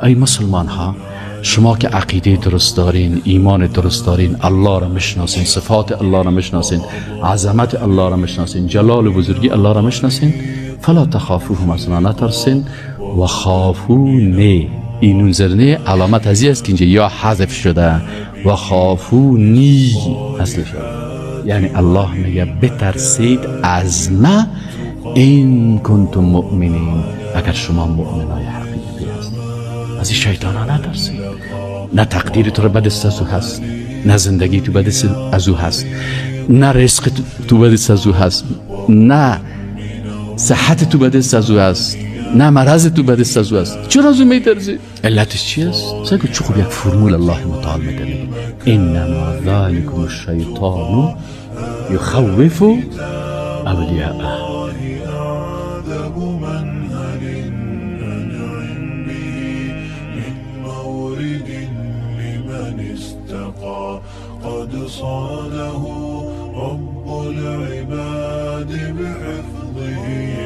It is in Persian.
ای مسلمان ها، شما که عقیده درست دارین، ایمان درست دارین، الله را میشناسین، صفات الله را میشناسین، عظمت الله را میشناسین، جلال و بزرگی الله را میشناسین، فلا تخافوهم، اصلا نترسین، و خافونی. این نونزرنه علامت ازی است که اینجا یا حذف شده و خافونی اصل شده، یعنی الله میگه بترسید از ما این کنتم مؤمنین، اگر شما مؤمنای حقیقی هستید. از این شیطان ها نترسید. نه تقدیر تو رو به دست از او هست، نه زندگی تو به دست از او هست، نه رزق تو به دست از او هست، نه صحت تو به دست از او هست، نه مرض تو به دست از او هست. چرا از او میترسی؟ علتش چی است؟ سگو چه خوب یک فرمول الله متعال میده، میگه انما ذالکم الشیطان یخوف اولیاءه. قد صانه رب العباد بحفظه